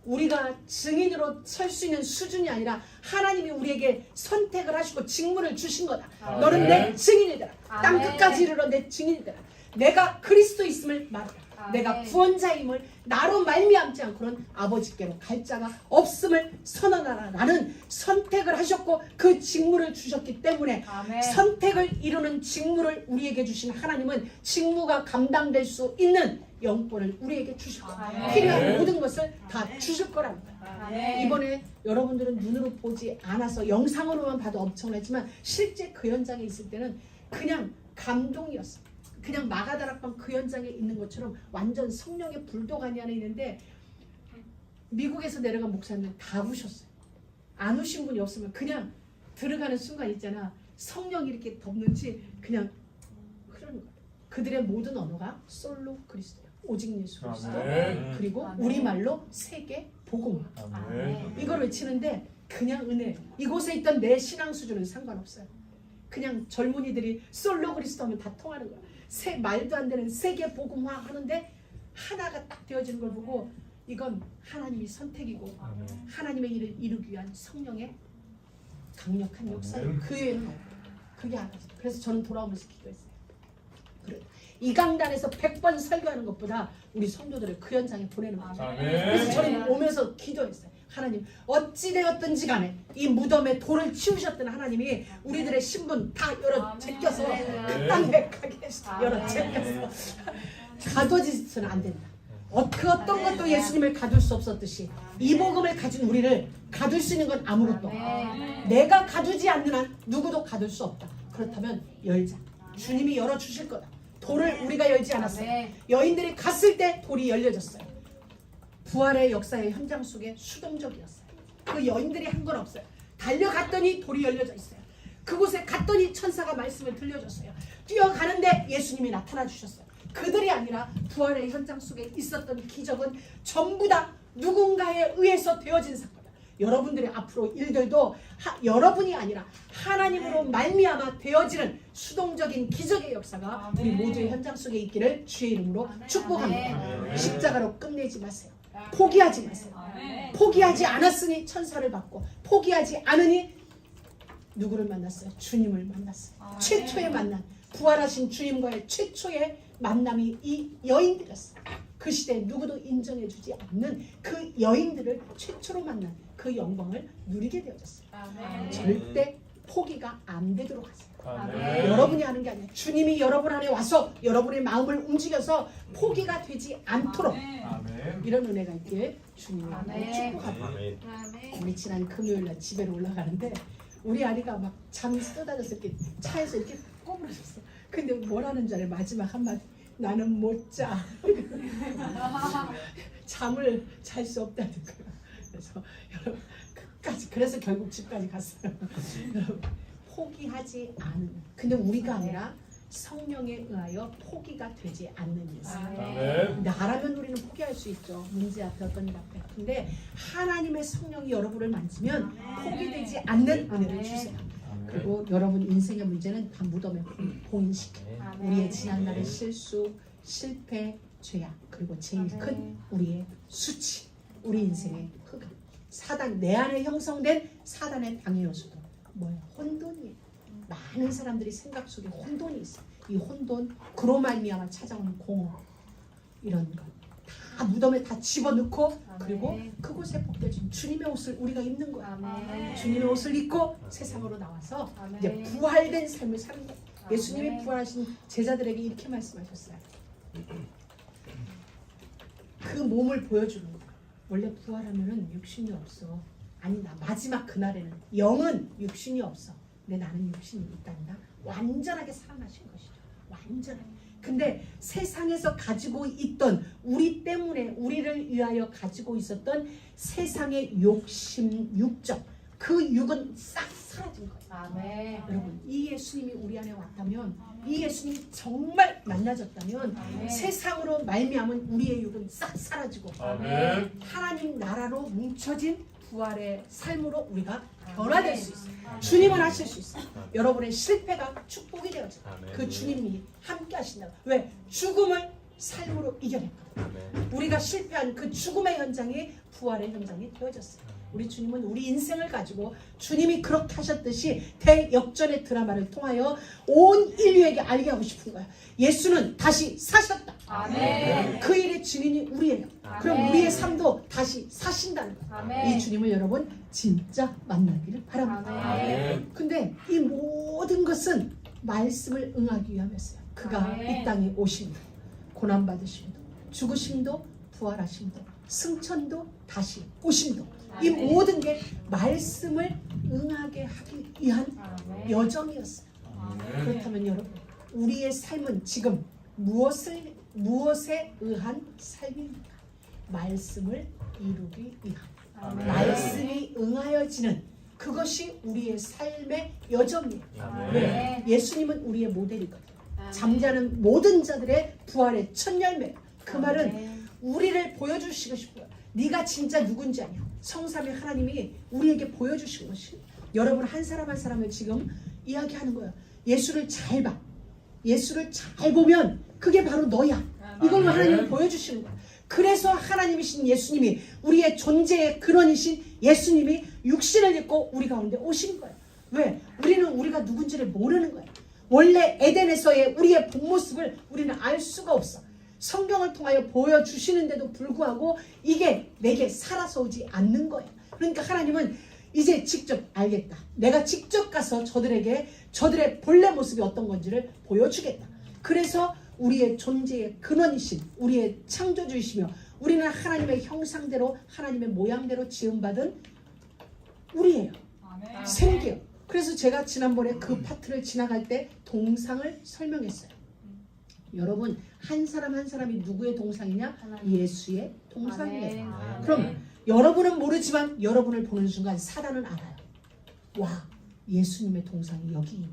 우리가 증인으로 설 수 있는 수준이 아니라 하나님이 우리에게 선택을 하시고 직무를 주신 거다. 너는 내 증인이더라. 땅 끝까지 이르러 내 증인이더라. 내가 그리스도 있음을 말하라. 내가 구원자임을 나로 말미암지 않고는 아버지께로 갈 자가 없음을 선언하라. 라는 선택을 하셨고 그 직무를 주셨기 때문에 선택을 이루는 직무를 우리에게 주신 하나님은 직무가 감당될 수 있는 영권을 우리에게 주실 거예요. 필요한 모든 것을 다 주실 거라는 거예요. 이번에 여러분들은 눈으로 보지 않아서 영상으로만 봐도 엄청나지만 실제 그 현장에 있을 때는 그냥 감동이었어요. 그냥 마가다락방 그 현장에 있는 것처럼 완전 성령의 불도가 안에 있는데 미국에서 내려간 목사님들 다 우셨어요. 안 우신 분이 없으면 그냥 들어가는 순간 있잖아. 성령이 이렇게 덮는지 그냥 흐르는 거예요. 그들의 모든 언어가 솔로 그리스도예요. 오직 예수 그리스도. 그리고 우리말로 세계 복음화. 이걸 외치는데 그냥 은혜. 이곳에 있던 내 신앙 수준은 상관없어요. 그냥 젊은이들이 솔로 그리스도 하면 다 통하는 거야. 말도 안 되는 세계 복음화 하는데 하나가 딱 되어지는 걸 보고 이건 하나님이 선택이고 하나님의 일을 이루기 위한 성령의 강력한 역사예요. 그 외에는 없고 그게 알아서. 그래서 저는 돌아오면서 기도했어요. 그래. 이 강단에서 100번 설교하는 것보다 우리 성도들을 그 현장에 보내는 거예요. 그래서 저는 오면서 기도했어요. 하나님, 어찌되었든지 간에 이 무덤에 돌을 치우셨던 하나님이 우리들의 신분 다 열어 제껴서 그 땅에 가게 열어 제껴서 가둬지서는 안 된다. 그 어떤 것도 예수님을 가둘 수 없었듯이 이 복음을 가진 우리를 가둘 수 있는 건 아무것도 없다. 내가 가두지 않는 한 누구도 가둘 수 없다. 그렇다면 열자. 주님이 열어주실 거다. 돌을 우리가 열지 않았어요. 아멘. 여인들이 갔을 때 돌이 열려졌어요. 부활의 역사의 현장 속에 수동적이었어요. 그 여인들이 한 건 없어요. 달려갔더니 돌이 열려져 있어요. 그곳에 갔더니 천사가 말씀을 들려줬어요. 뛰어가는데 예수님이 나타나 주셨어요. 그들이 아니라 부활의 현장 속에 있었던 기적은 전부 다 누군가에 의해서 되어진 사건이에요. 여러분들의 앞으로 일들도 여러분이 아니라 하나님으로 말미암아 되어지는 수동적인 기적의 역사가 우리 모두의 현장 속에 있기를 주의 이름으로 축복합니다. 십자가로 끝내지 마세요. 포기하지 마세요. 포기하지 않았으니 천사를 받고, 포기하지 않으니 누구를 만났어요? 주님을 만났어요. 최초의 만남, 부활하신 주님과의 최초의 만남이 이 여인들이었어요. 그 시대에 누구도 인정해주지 않는 그 여인들을 최초로 만난 그 영광을 누리게 되어졌어요. 절대 포기가 안 되도록 하세요. 여러분이 하는 게 아니에요. 주님이 여러분 안에 와서 여러분의 마음을 움직여서 포기가 되지 않도록 이런 은혜가 있길 주님을 축복합니다. 우리 지난 금요일날 집에로 올라가는데 우리 아리가 막 잠이 쏟아져서 이렇게 차에서 이렇게 꼬부러졌어. 근데 뭐라는 줄 알아요? 마지막 한마디, 나는 못 자. 잠을 잘 수 없다는 거야. 그래서 여러분 끝까지, 그래서 결국 집까지 갔어요. 여러분 포기하지 않는, 근데 우리가 아니라 성령에 의하여 포기가 되지 않는 인생. 나라면 우리는 포기할 수 있죠. 문제 앞에 어떤 일 앞에. 근데 하나님의 성령이 여러분을 만지면 포기되지 않는 은혜를 주세요. 그리고 여러분 인생의 문제는 다 무덤에 봉인시켜요. 우리의 지난날의 실수, 실패, 죄악, 그리고 제일 큰 우리의 수치, 우리 인생의 흑암. 사단, 내 안에 형성된 사단의 방해 요소도 뭐예요? 혼돈이에요. 많은 사람들이 생각 속에 혼돈이 있어요. 이 혼돈, 그로 말미암아 찾아오는 공허, 이런 것 다 무덤에 다 집어넣고, 그리고 그곳에 벗겨진 주님의 옷을 우리가 입는 거예요. 주님의 옷을 입고 세상으로 나와서 이제 부활된 삶을 사는 거예요. 예수님이 부활하신 제자들에게 이렇게 말씀하셨어요. 그 몸을 보여주는 거예요. 원래 부활하면은 육신이 없어. 아니다. 마지막 그날에는 영은 육신이 없어. 근데 나는 육신이 있단다. 완전하게 살아나신 것이죠. 완전하게. 근데 세상에서 가지고 있던, 우리 때문에 우리를 위하여 가지고 있었던 세상의 욕심, 육적, 그 육은 싹 사라진 거예요. 여러분, 이 예수님이 우리 안에 왔다면, 이 예수님이 정말 만나졌다면 세상으로 말미암은 우리의 육은 싹 사라지고 하나님 나라로 뭉쳐진 부활의 삶으로 우리가 변화될 수 있어요. 주님은 하실 수 있어요. 여러분의 실패가 축복이 되어져요. 그 주님이 함께 하신다고. 왜? 죽음을 삶으로 이겨냈거든요. 우리가 실패한 그 죽음의 현장이 부활의 현장이 되어졌어요. 우리 주님은 우리 인생을 가지고 주님이 그렇게 하셨듯이 대역전의 드라마를 통하여 온 인류에게 알게 하고 싶은 거야. 예수는 다시 사셨다. 그 일의 증인이 우리예요. 그럼 우리의 삶도 다시 사신다는 거예요. 이 주님을 여러분 진짜 만나기를 바랍니다. 근데 이 모든 것은 말씀을 응하기 위함이었어요. 그가 이 땅에 오심도, 고난받으심도, 죽으심도, 부활하심도, 승천도, 다시 오심도, 이 모든 게 말씀을 응하게 하기 위한 여정이었어요. 그렇다면 여러분, 우리의 삶은 지금 무엇에 의한 삶입니까? 말씀을 이루기 위한, 말씀이 응하여지는 그것이 우리의 삶의 여정이에요. 왜? 예수님은 우리의 모델이거든요. 잠자는 모든 자들의 부활의 첫 열매. 그 말은 우리를 보여주시고 싶어요. 네가 진짜 누군지 아니야. 성삼위 하나님이 우리에게 보여주신 것이, 여러분 한 사람 한 사람을 지금 이야기하는 거예요. 예수를 잘 봐. 예수를 잘 보면 그게 바로 너야. 이걸 하나님이 보여주시는 거야. 그래서 하나님이신 예수님이, 우리의 존재의 근원이신 예수님이 육신을 입고 우리 가운데 오신 거예요. 왜? 우리는 우리가 누군지를 모르는 거예요. 원래 에덴에서의 우리의 본 모습을 우리는 알 수가 없어. 성경을 통하여 보여주시는데도 불구하고 이게 내게 살아서 오지 않는 거예요. 그러니까 하나님은 이제 직접 알겠다. 내가 직접 가서 저들에게 저들의 본래 모습이 어떤 건지를 보여주겠다. 그래서 우리의 존재의 근원이신, 우리의 창조주이시며, 우리는 하나님의 형상대로, 하나님의 모양대로 지음받은 우리예요. 생기요. 그래서 제가 지난번에 그 파트를 지나갈 때 동상을 설명했어요. 여러분 한 사람 한 사람이 누구의 동상이냐? 예수의 동상이에요. 아멘. 그럼 여러분은 모르지만 여러분을 보는 순간 사단은 알아요. 와, 예수님의 동상이 여기 있네.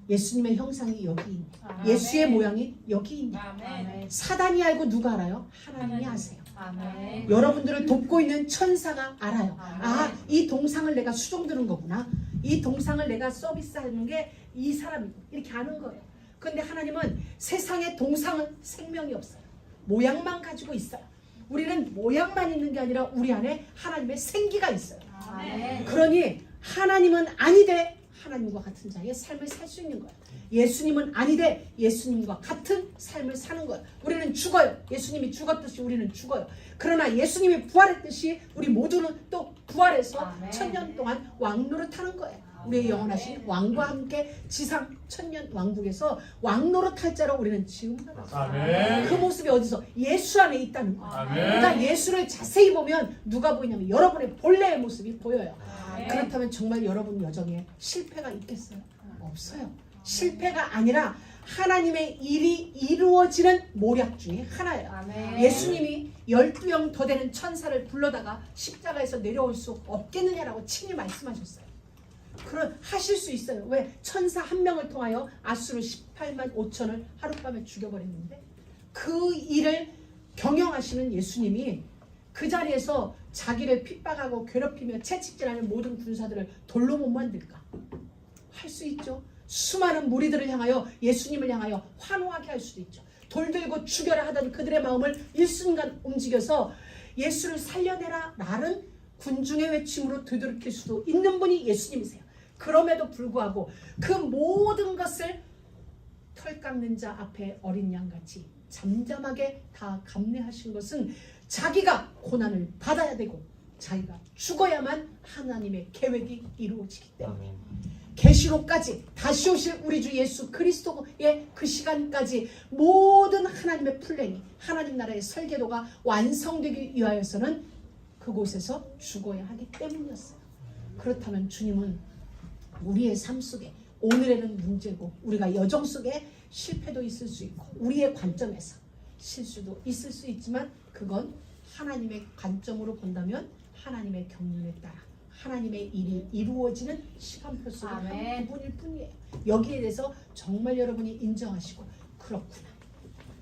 예수님의 형상이 여기 있네. 예수의 모양이 여기 있네. 아멘. 사단이 알고 누가 알아요? 하나님이 아세요. 아멘. 여러분들을 돕고 있는 천사가 알아요. 아멘. 아, 이 동상을 내가 수종드는 거구나. 이 동상을 내가 서비스하는 게 이 사람이고 이렇게 아는 거예요. 그런데 하나님은 세상의 동상은 생명이 없어요. 모양만 가지고 있어요. 우리는 모양만 있는 게 아니라 우리 안에 하나님의 생기가 있어요. 아멘. 그러니 하나님은 아니되 하나님과 같은 자의 삶을 살 수 있는 거예요. 예수님은 아니되 예수님과 같은 삶을 사는 거예요. 우리는 죽어요. 예수님이 죽었듯이 우리는 죽어요. 그러나 예수님이 부활했듯이 우리 모두는 또 부활해서 아멘. 1000년 동안 왕노릇하는 거예요. 우리의 영원하신 왕과 함께 지상 1000년 왕국에서 왕노릇할 자로 우리는 지음받았어요. 아멘. 그 모습이 어디서? 예수 안에 있다는 거예요. 아멘. 그러니까 예수를 자세히 보면 누가 보이냐면 여러분의 본래의 모습이 보여요. 아멘. 그렇다면 정말 여러분 여정에 실패가 있겠어요? 없어요. 실패가 아니라 하나님의 일이 이루어지는 모략 중에 하나예요. 아멘. 예수님이 12영 더 되는 천사를 불러다가 십자가에서 내려올 수 없겠느냐라고 친히 말씀하셨어요. 그런 하실 수 있어요. 왜? 천사 한 명을 통하여 아수르 18만 5천을 하룻밤에 죽여버렸는데 그 일을 경영하시는 예수님이 그 자리에서 자기를 핍박하고 괴롭히며 채찍질하는 모든 군사들을 돌로 못 만들까? 할 수 있죠. 수많은 무리들을 향하여 예수님을 향하여 환호하게 할 수도 있죠. 돌 들고 죽여라 하던 그들의 마음을 일순간 움직여서 예수를 살려내라 라는 군중의 외침으로 되돌이킬 수도 있는 분이 예수님이세요. 그럼에도 불구하고 그 모든 것을 털 깎는 자 앞에 어린 양같이 잠잠하게 다 감내하신 것은 자기가 고난을 받아야 되고 자기가 죽어야만 하나님의 계획이 이루어지기 때문에 계시록까지 다시 오실 우리 주 예수 그리스도의 그 시간까지 모든 하나님의 플랜이 하나님 나라의 설계도가 완성되기 위하여서는 그곳에서 죽어야 하기 때문이었어요. 그렇다면 주님은 우리의 삶 속에 오늘에는 문제고 우리가 여정 속에 실패도 있을 수 있고 우리의 관점에서 실수도 있을 수 있지만 그건 하나님의 관점으로 본다면 하나님의 경륜에 따라 하나님의 일이 이루어지는 시간표 속의 한 아멘. 부분일 뿐이에요. 여기에 대해서 정말 여러분이 인정하시고 그렇구나.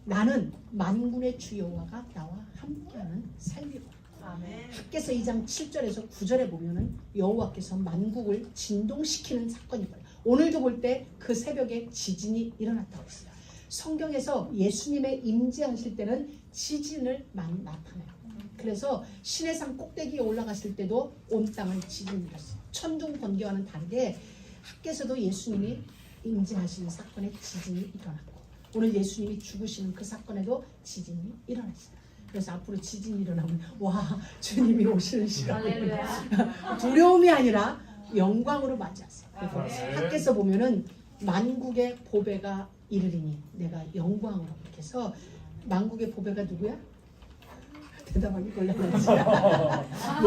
나는 만군의 주 여호와가 나와 함께하는 삶이고 아멘. 학개서 2장 7절에서 9절에 보면은 여호와께서 만국을 진동시키는 사건이 있어요. 오늘도 볼 때 그 새벽에 지진이 일어났다고 했어요. 성경에서 예수님의 임재하실 때는 지진을 많이 나타내요. 그래서 시내산 꼭대기에 올라갔을 때도 온 땅을 지진이 일었어요. 천둥 번개와는 다르게 학개서도 예수님이 임재하시는 사건에 지진이 일어났고 오늘 예수님이 죽으시는 그 사건에도 지진이 일어났어요. 그래서 앞으로 지진이 일어나면 와 주님이 오시는 시간 할렐루야. 두려움이 아니라 영광으로 맞이하세요. 그래서 아멘. 학개서 보면은 만국의 보배가 이르리니 내가 영광으로 이렇게 해서 만국의 보배가 누구야? 대답하기 곤란하지.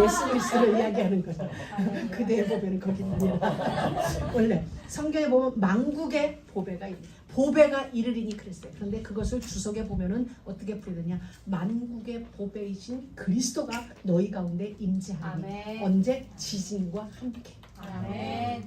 예수 그리스도를 이야기하는 거죠. 그대의 보배는 거기 아니라 원래 성경에 보면 만국의 보배가 있는 보배가 이르리니 그랬어요. 그런데 그것을 주석에 보면은 어떻게 부르느냐? 만국의 보배이신 그리스도가 너희 가운데 임재하니 아멘. 언제? 지진과 함께. 아멘.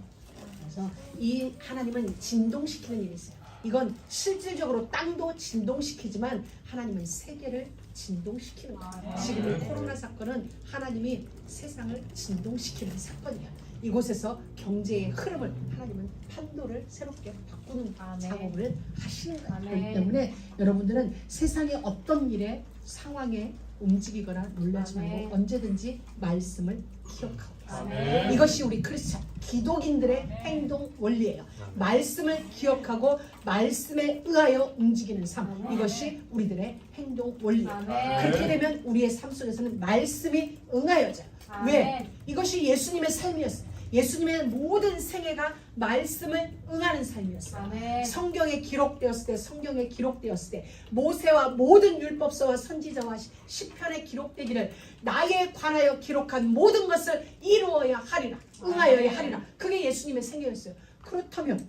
그래서 이 하나님은 진동시키는 일이 있어요. 이건 실질적으로 땅도 진동시키지만 하나님은 세계를 진동시키는 거예요. 아멘. 지금 이 코로나 사건은 하나님이 세상을 진동시키는 사건이에요. 이곳에서 경제의 흐름을 하나님은 판도를 새롭게 바꾸는 아멘. 작업을 하시는 거예요. 아멘. 그렇기 때문에 여러분들은 세상의 어떤 일에 상황에 움직이거나 놀라지 아멘. 말고 언제든지 말씀을 기억하고 계세요. 아멘. 이것이 우리 크리스찬 기독인들의 행동 원리예요. 말씀을 기억하고 말씀에 의하여 움직이는 삶. 아멘. 이것이 우리들의 행동 원리예요. 아멘. 그렇게 되면 우리의 삶 속에서는 말씀이 응하여져요. 아멘. 왜? 이것이 예수님의 삶이었어요. 예수님의 모든 생애가 말씀을 응하는 삶이었어요. 아멘. 성경에 기록되었을 때, 성경에 기록되었을 때 모세와 모든 율법서와 선지자와 시편에 기록되기를 나에 관하여 기록한 모든 것을 이루어야 하리라, 응하여야 하리라. 그게 예수님의 생애였어요. 그렇다면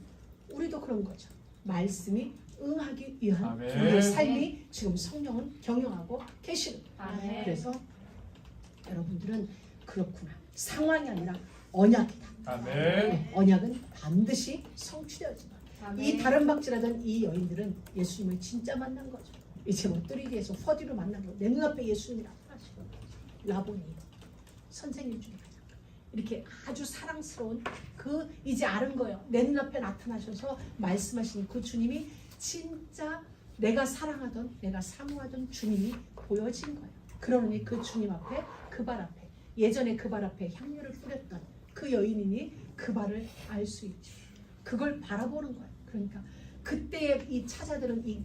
우리도 그런 거죠. 말씀이 응하기 위한 아멘. 우리의 삶이 지금 성령은 경영하고 계시는 거예요. 아멘. 그래서 여러분들은 그렇구나. 상황이 아니라 언약이다. 아멘. 언약은 반드시 성취되어진다. 아멘. 이 다른 박질하던 이 여인들은 예수님을 진짜 만난 거죠. 이제 못 들이기에서 허디로 만난 거. 내 눈앞에 예수님이 나타나시고 라보니 선생님 중에 가장 이렇게 아주 사랑스러운 그 이제 아는 거예요. 내 눈앞에 나타나셔서 말씀하신 그 주님이 진짜 내가 사랑하던 내가 사모하던 주님이 보여진 거예요. 그러니 그 주님 앞에 그 발 앞에 예전에 그 발 앞에 향유를 뿌렸던 그 여인이니 그 발을 알 수 있죠. 그걸 바라보는 거예요. 그러니까 그때의 이 처자들은 이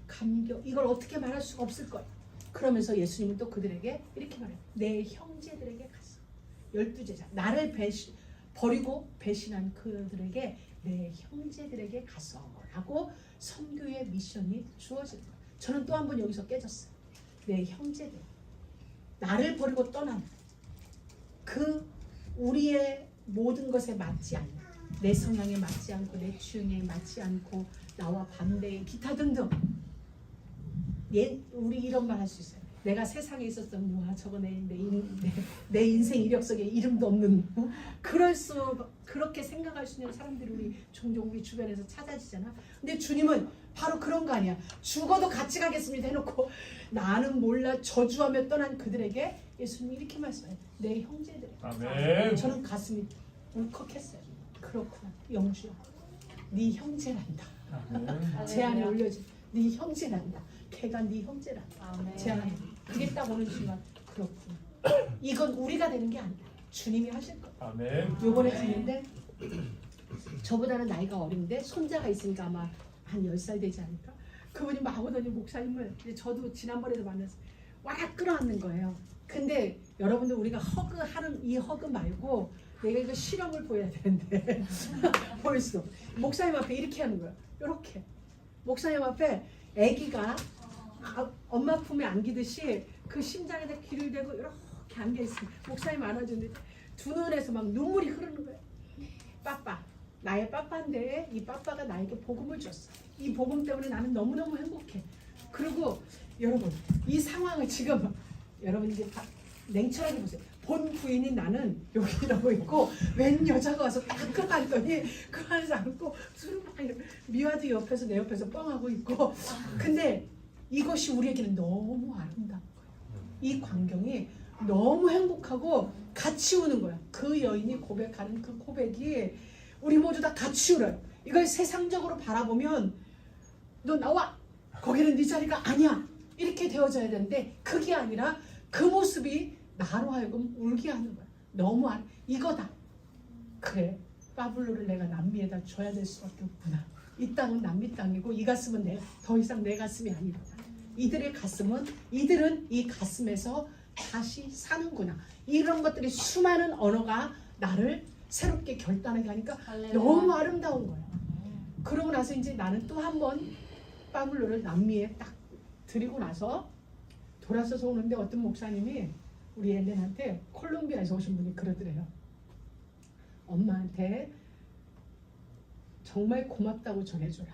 감격 이걸 어떻게 말할 수가 없을 거예요. 그러면서 예수님은 또 그들에게 이렇게 말해요. 내 형제들에게 갔어. 12제자 나를 버리고 배신한 그들에게 내 형제들에게 가서 라고 선교의 미션이 주어진 거예요. 저는 또 한 번 여기서 깨졌어요. 내 형제들 나를 버리고 떠난 그 우리의 모든 것에 맞지 않는 내 성향에 맞지 않고 내 취향에 맞지 않고 나와 반대의 기타 등등 우리 이런 말 할 수 있어요. 내가 세상에 있었던 와 저거 내 인생 이력 속에 이름도 없는 그렇게 생각할 수 있는 사람들이 우리 종종 우리 주변에서 찾아지잖아. 근데 주님은 바로 그런 거 아니야. 죽어도 같이 가겠습니다 해놓고 나는 몰라 저주하며 떠난 그들에게 예수님이 이렇게 말씀해요. 내 형제들. 아멘. 저는 가슴이 울컥했어요. 그렇구나. 영주야. 네 형제란다. 아멘. 제 안에 올려진 네 형제란다. 걔가 네 형제란다. 아멘. 제 안에 그게 딱 오는 순간 그렇구나. 이건 우리가 되는 게 아니라 주님이 하실 거예요. 아멘. 요번에 듣는데 저보다는 나이가 어린데 손자가 있으니까 아마 한 10살 되지 않을까? 그분이 막 오더니 목사님을 저도 지난번에도 만나서 와 끌어안는 거예요. 근데 여러분들 우리가 허그하는 이 허그 말고 내가 이거 실험을 보여야 되는데 벌써 목사님 앞에 이렇게 하는 거야. 이렇게 목사님 앞에 아기가 엄마 품에 안기듯이 그 심장에다 귀를 대고 이렇게 안겨 있어요. 목사님 안아주는데 두 눈에서 막 눈물이 흐르는 거예요. 빠빠 나의 빠빠인데 이 빠빠가 나에게 복음을 줬어. 이 복음 때문에 나는 너무너무 행복해. 그리고 여러분 이 상황을 지금 여러분 이제 다 냉철하게 보세요. 본 부인이 나는 여기 이러고 있고 웬 여자가 와서 따끔 앉더니 그 안에서 앉고 술을 막 미화도 옆에서 내 옆에서 뻥하고 있고 근데 이것이 우리에게는 너무 아름다운 거예요. 이 광경이 너무 행복하고 같이 우는 거야. 그 여인이 고백하는 그 고백이 우리 모두 다 같이 울어요. 이걸 세상적으로 바라보면 너 나와 거기는 네 자리가 아니야 이렇게 되어져야 되는데 그게 아니라 그 모습이 나로 하여금 울게 하는 거야. 너무 이거다. 그래 바블로를 내가 남미에다 줘야 될 수밖에 없구나. 이 땅은 남미 땅이고 이 가슴은 더 이상 내 가슴이 아니다. 이들의 가슴은 이들은 이 가슴에서 다시 사는구나. 이런 것들이 수많은 언어가 나를 새롭게 결단하게 하니까 할렐루야. 너무 아름다운 거야. 그러고 나서 이제 나는 또 한 번 바블로를 남미에 딱 드리고 나서 돌아서서 오는데 어떤 목사님이 우리 엘렌한테 콜롬비아에서 오신 분이 그러더래요. 엄마한테 정말 고맙다고 전해줘라.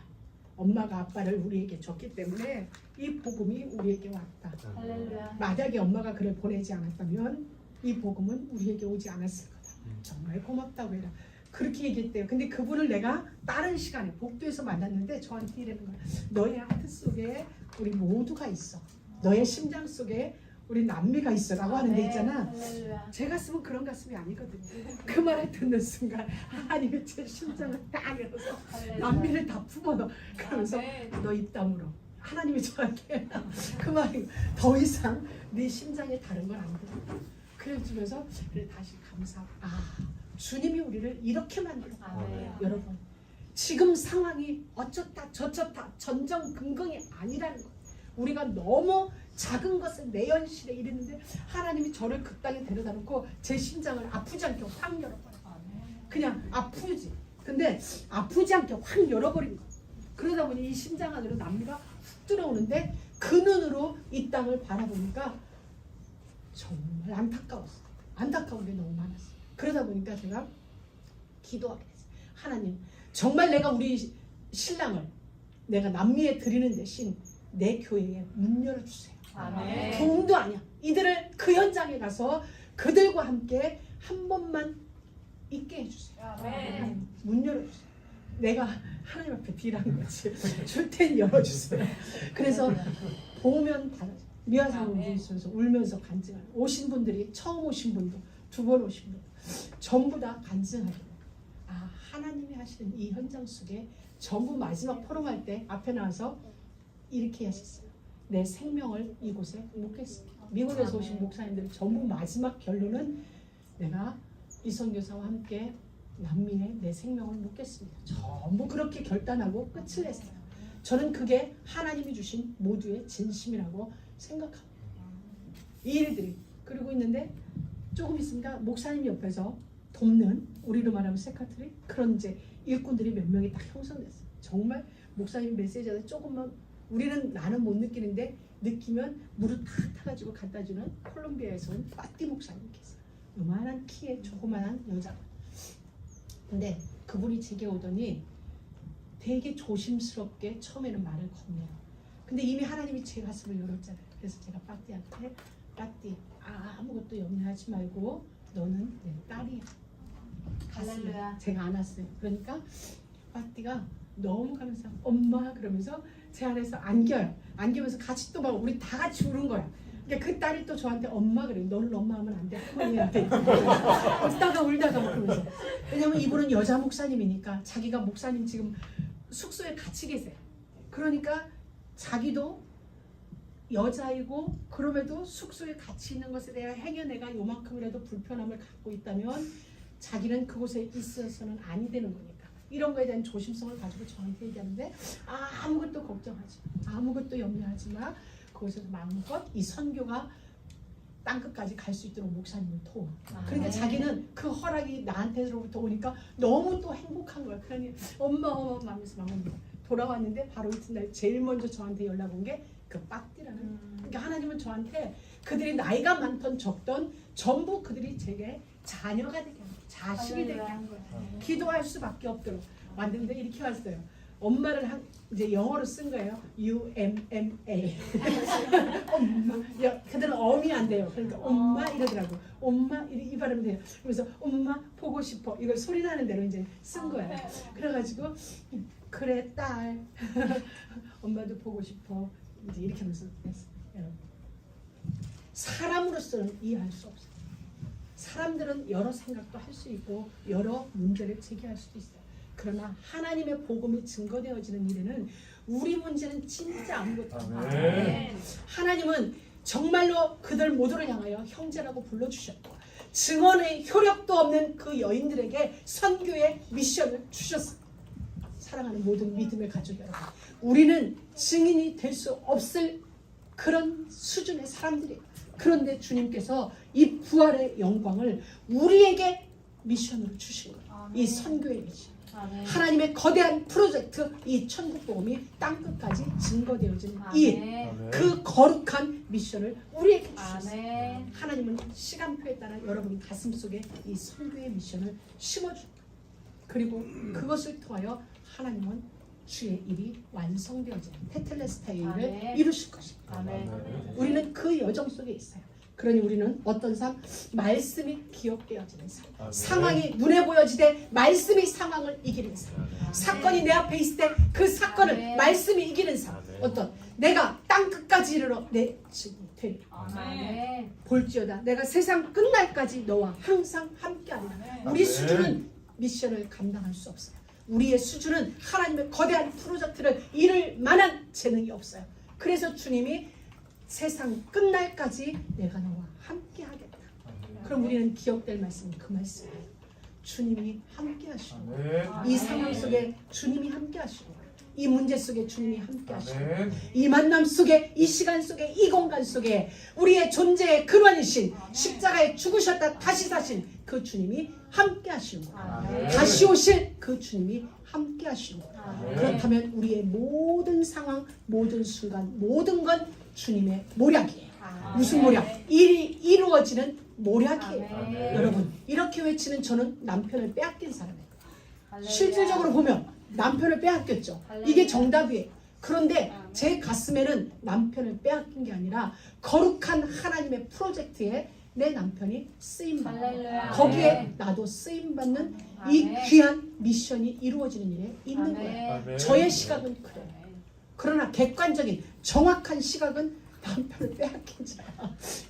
엄마가 아빠를 우리에게 줬기 때문에 이 복음이 우리에게 왔다. 할렐루야. 만약에 엄마가 그를 보내지 않았다면 이 복음은 우리에게 오지 않았을 거다. 정말 고맙다고 해라. 그렇게 얘기했대요. 근데 그분을 내가 다른 시간에 복도에서 만났는데 저한테 이러는 거야. 너의 하트 속에 우리 모두가 있어. 너의 심장 속에 우리 남미가 있어라고 하는 데 있잖아. 할렐루야. 제 가슴은 그런 가슴이 아니거든요. 그 말을 듣는 순간 하나님이 제 심장을 딱 열어서 남미를 다 품어넣어. 그러면서 너 입 다물어. 하나님이 저한테 그 말이 더 이상 네 심장에 다른 건 안 돼. 그래주면서 다시 감사하고 주님이 우리를 이렇게 만들어. 아멘. 여러분 지금 상황이 어쩌다 저쩌다 전전긍긍이 아니라는 거예요. 우리가 너무 작은 것을 내연실에 이랬는데 하나님이 저를 그 땅에 데려다 놓고 제 심장을 아프지 않게 확 열어버려요. 그냥 아프지. 근데 아프지 않게 확 열어버린 거예요. 그러다 보니 이 심장 안으로 남미가 훅 들어오는데 그 눈으로 이 땅을 바라보니까 정말 안타까웠어요. 안타까운 게 너무 많았어요. 그러다 보니까 제가 기도하게 됐어요. 하나님 정말 내가 우리 신랑을 내가 남미에 드리는 대신 내 교회에 문 열어주세요. 아멘. 돈도 아니야. 이들을 그 현장에 가서 그들과 함께 한 번만 있게 해주세요. 아멘. 문 열어주세요. 내가 하나님 앞에 딜하는 거지. 줄 땐 열어주세요. 그래서 보면 달라져. 미화사모님 있어서 울면서 간증하는 오신 분들이 처음 오신 분도 2번 오신 분도 전부 다 간증하게. 아, 하나님이 하시는 이 현장 속에 전부 마지막 포럼할 때 앞에 나와서 이렇게 하셨어요. 내 생명을 이곳에 묻겠습니다. 미국에서 오신 목사님들 전부 마지막 결론은 내가 이선교사와 함께 남미에 내 생명을 묻겠습니다. 전부 그렇게 결단하고 끝을 냈어요. 저는 그게 하나님이 주신 모두의 진심이라고 생각합니다. 이 일들이 그러고 있는데 조금 있습니다. 목사님 옆에서 돕는, 우리로 말하면 세카트리, 그런 이제 일꾼들이 몇 명이 딱 형성됐어요. 정말 목사님 메시지에 조금만 나는 못 느끼는데 느끼면 무릎 탁 타가지고 갖다 주는 콜롬비아에서 온 빠띠 목사님 계세요. 요만한 키에 조그만한 여자. 근데 그분이 제게 오더니 되게 조심스럽게 처음에는 말을 건네요. 근데 이미 하나님이 제 가슴을 열었잖아요. 그래서 제가 빠띠한테 빠띠 아무것도 염려하지 말고 너는 내 딸이야. 할렐루야. 제가 안았어요. 그러니까 빠띠가 너무 가면서 엄마 그러면서 제 안에서 안겨요. 안기면서 같이 또 막 우리 다 같이 우는 거야. 그러니까 그 딸이 또 저한테 엄마 그래요. 너는 엄마 하면 안 돼. 할머니한테. 울다가 막 그러면서. 왜냐면 이분은 여자 목사님이니까 자기가 목사님 지금 숙소에 같이 계세요. 그러니까 자기도 여자이고 그럼에도 숙소에 같이 있는 것에 대한 행여내가 요만큼이라도 불편함을 갖고 있다면 자기는 그곳에 있어서는 아니 되는 거니까. 이런 거에 대한 조심성을 가지고 저한테 얘기하는데 아무것도 걱정하지 마. 아무것도 염려하지 마. 거기서 마음껏 이 선교가 땅끝까지 갈 수 있도록 목사님을 도와. 그러니까 자기는 그 허락이 나한테로부터 오니까 너무 또 행복한 거야. 그러니 엄마 하면서 막 오는 거야. 돌아왔는데 바로 이튿날 제일 먼저 저한테 연락 온 게 그 빡디라는. 그러니까 하나님은 저한테 그들이 나이가 많던 적던 전부 그들이 제게 자녀가 되게 한 거야. 자식이 되게 한 거야. 기도할 수밖에 없도록 왔는데 이렇게 왔어요. 엄마를 이제 영어로 쓴 거예요. UMMA. 엄마. 그들은 엄이 안 돼요. 그러니까 엄마 이러더라고. 엄마 이 발음이 돼요. 그래서 엄마 보고 싶어. 이걸 소리 나는 대로 이제 쓴 거예요. 그래가지고 그래 딸. 엄마도 보고 싶어. 이제 이렇게 하면서 했어요. 여러분. 사람으로서는 이해할 수 없어요. 사람들은 여러 생각도 할 수 있고 여러 문제를 제기할 수도 있어요. 그러나 하나님의 복음이 증거되어지는 일에는 우리 문제는 진짜 아무것도 없어요. 하나님은 정말로 그들 모두를 향하여 형제라고 불러주셨고 증언의 효력도 없는 그 여인들에게 선교의 미션을 주셨어요. 사랑하는 모든 믿음의 가족 여러분, 우리는 증인이 될 수 없을 그런 수준의 사람들이에요. 그런데 주님께서 이 부활의 영광을 우리에게 미션으로 주신 거예요. 이 선교의 미션. 하나님의 거대한 프로젝트, 이 천국복음이 땅끝까지 증거되어지는 이 그 거룩한 미션을 우리에게 주셨어요. 하나님은 시간표에 따라 여러분 가슴속에 이 선교의 미션을 심어줍니다. 그리고 그것을 통하여 하나님은 주의 일이 완성되어지는 테텔레스타의 일을 이루실 것입니다. 우리는 그 여정 속에 있어요. 그러니 우리는 어떤 삶? 말씀이 기억되어지는 삶. 상황이 눈에 보여지되 말씀이 상황을 이기는 삶. 사건이 내 앞에 있을 때 그 사건을 말씀이 이기는 삶. 어떤? 내가 땅끝까지 이르러 내 증인이 되리라. 볼지어다 내가 세상 끝날까지 너와 항상 함께하리라. 우리 수준은 미션을 감당할 수 없어요. 우리의 수준은 하나님의 거대한 프로젝트를 이룰 만한 재능이 없어요. 그래서 주님이 세상 끝날까지 내가 너와 함께 하겠다. 그럼 우리는 기억될 말씀은 그 말씀이에요. 주님이 함께 하시는 거예요. 이 상황 속에 주님이 함께 하시는 거예요. 이 문제 속에 주님이 함께 하시는 거예요. 이 만남 속에, 이 시간 속에, 이 공간 속에 우리의 존재의 근원이신 십자가에 죽으셨다 다시 사신 그 주님이 함께 하시는 거예요. 다시 오실 그 주님이 함께 하시는 거예요. 그렇다면 우리의 모든 상황, 모든 순간, 모든 건 주님의 모략이에요. 무슨 모략? 일이 이루어지는 모략이에요. 여러분, 이렇게 외치는 저는 남편을 빼앗긴 사람이에요. 실질적으로 보면 남편을 빼앗겼죠. 이게 정답이에요. 그런데 제 가슴에는 남편을 빼앗긴 게 아니라 거룩한 하나님의 프로젝트에 내 남편이 쓰임받는 할렐루야. 거기에 나도 쓰임받는 이 아멘. 귀한 미션이 이루어지는 일에 있는 거예요. 아멘. 아멘. 저의 시각은 그래요. 그러나 객관적인 정확한 시각은 남편을 빼앗긴 자.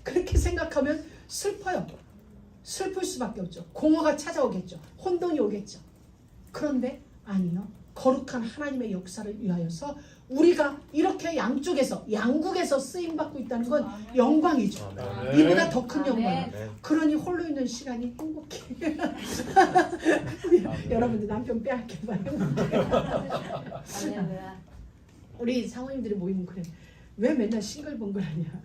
그렇게 생각하면 슬퍼요. 슬플 수밖에 없죠. 공허가 찾아오겠죠. 혼돈이 오겠죠. 그런데 아니요. 거룩한 하나님의 역사를 위하여서 우리가 이렇게 양국에서 쓰임받고 있다는 건 영광이죠. 아멘. 이보다 더 큰 영광. 아멘. 그러니 홀로 있는 시간이 행복해. 여러분들 남편 빼앗길 봐. 행복해. 할렐루야. 우리 사모님들이 모이면 그래. 왜 맨날 싱글벙글하냐.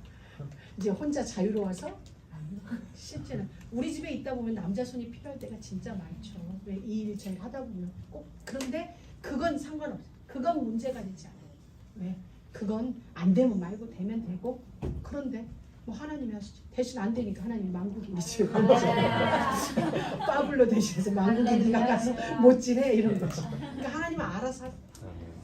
이제 혼자 자유로워서? 아니요. 실제는 우리 집에 있다 보면 남자 손이 필요할 때가 진짜 많죠. 왜 이 일 저 일 하다 보면 꼭. 그런데 그건 상관없어요. 그건 문제가 되지 않아요. 왜? 그건 안 되면 말고 되면 되고. 그런데 뭐 하나님이 하시죠. 대신 안 되니까 하나님 만국이 우리 집에 가죠. 파블로 대신해서 만국이 네가 가서 못지래 이런 거죠. 그러니까 하나님은 알아서 하세요.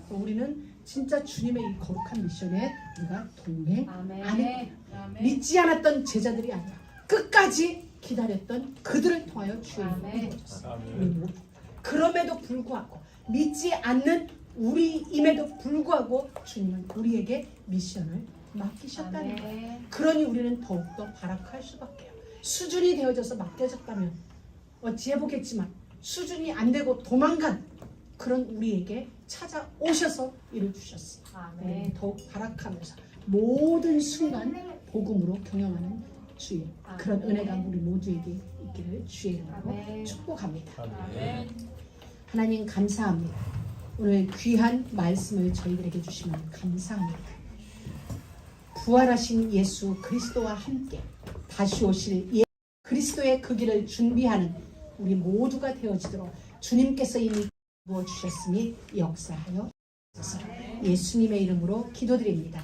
우리는 진짜 주님의 이 거룩한 미션에 우리가 동행 아멘. 믿지 않았던 제자들이 아니라 끝까지 기다렸던 그들을 통하여 주의 이름이 아멘. 이루어졌어요. 우리 아멘. 모두. 그럼에도 불구하고 믿지 않는 우리임에도 불구하고 주님은 우리에게 미션을 맡기셨다는 거예요. 아멘. 그러니 우리는 더욱더 발악할 수밖에요. 수준이 되어져서 맡겨졌다면 어찌해보겠지만 수준이 안 되고 도망간 그런 우리에게 찾아오셔서 이루어주셨어요. 우리는 아멘. 더욱 발악하면서 모든 순간 복음으로 경영하는 주의 그런 아멘. 은혜가 우리 모두에게 있기를 주의 이름으로 아멘. 축복합니다. 아멘. 하나님 감사합니다. 오늘 귀한 말씀을 저희들에게 주시면 감사합니다. 부활하신 예수 그리스도와 함께 다시 오실 그리스도의 그 길을 준비하는 우리 모두가 되어지도록 주님께서 이미 부어주셨으니 역사하여 주소서. 예수님의 이름으로 기도드립니다.